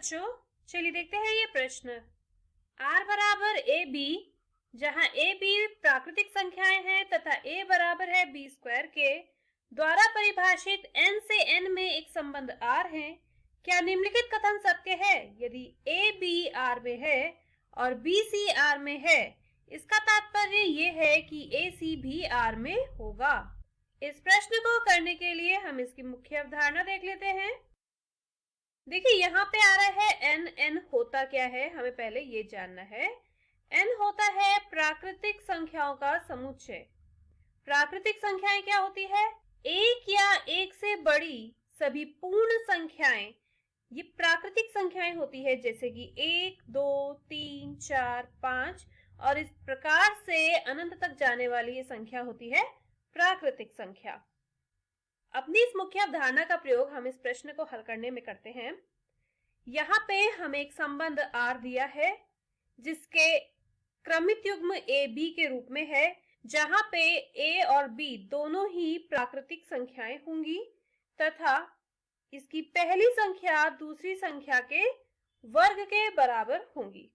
बच्चों, चलिए देखते हैं ये प्रश्न। r बराबर ए बी, जहां ए बी प्राकृतिक संख्याएं हैं तथा a बराबर है b स्क्वायर के द्वारा परिभाषित n से n में एक संबंध r है। क्या निम्नलिखित कथन सत्य है? यदि a b r में है और b c r में है, इसका तात्पर्य ये है कि a c भी r में होगा। इस प्रश्न को करने के लिए हम इसकी मुख्य अवधारणा देख लेते हैं। देखिए यहाँ पे आ रहा है n। n होता क्या है, हमें पहले ये जानना है। n होता है प्राकृतिक संख्याओं का समुच्चय। प्राकृतिक संख्याएं क्या होती है? एक या एक से बड़ी सभी पूर्ण संख्याएं, ये प्राकृतिक संख्याएं होती है, जैसे कि 1, 2, 3, 4, 5 और इस प्रकार से अनंत तक जाने वाली ये संख्या होती है प्राकृतिक संख्या। अपनी इस मुख्य अवधारणा का प्रयोग हम इस प्रश्न को हल करने में करते हैं। यहाँ पे हमें एक संबंध R दिया है जिसके क्रमित युग्म a b के रूप में है, जहां पे a और b दोनों ही प्राकृतिक संख्याएं होंगी तथा इसकी पहली संख्या दूसरी संख्या के वर्ग के बराबर होंगी।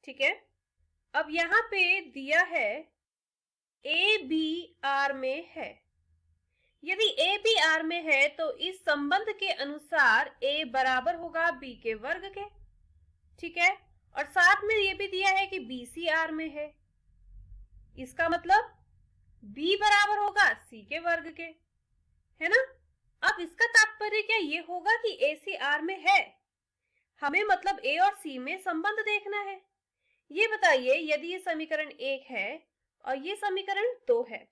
ठीक है, अब यहाँ पे दिया है a b R में है। यदि a b R में है तो इस संबंध के अनुसार a बराबर होगा b के वर्ग के। ठीक है, और साथ में ये भी दिया है कि b c R में है, इसका मतलब b बराबर होगा c के वर्ग के, है ना। अब इसका तात्पर्य क्या ये होगा कि a c R में है? हमें मतलब a और c में संबंध देखना है। ये बताइए, यदि ये समीकरण 1 है और ये समीकरण 2 है,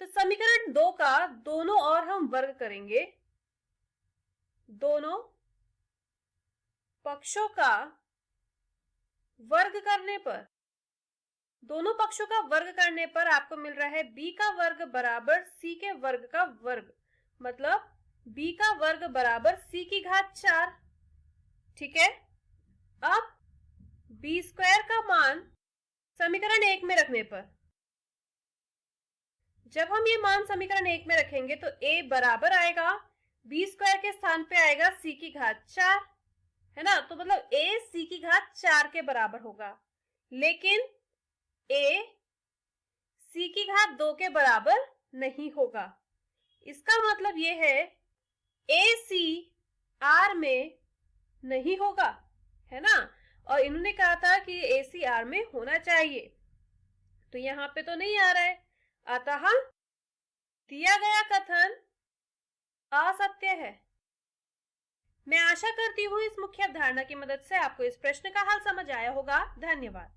तो समीकरण 2 का दोनों ओर हम वर्ग करेंगे। दोनों पक्षों का वर्ग करने पर, दोनों पक्षों का वर्ग करने पर आपको मिल रहा है b का वर्ग बराबर c के वर्ग का वर्ग, मतलब b का वर्ग बराबर c की घात 4। ठीक है, अब b स्क्वायर का मान समीकरण 1 में रखने पर, जब हम ये मान समीकरण 1 में रखेंगे तो a बराबर आएगा b स्क्वायर के स्थान पे आएगा c की घात 4, है ना। तो मतलब a c की घात 4 के बराबर होगा, लेकिन a c की घात 2 के बराबर नहीं होगा। इसका मतलब ये है a c R में नहीं होगा, है ना। और इन्होंने कहा था कि a c R में होना चाहिए, तो यहाँ पे तो नहीं आ रहा है, अतः दिया गया कथन असत्य है। मैं आशा करती हूँ इस मुख्य अवधारणा की मदद से आपको इस प्रश्न का हल समझ आया होगा। धन्यवाद।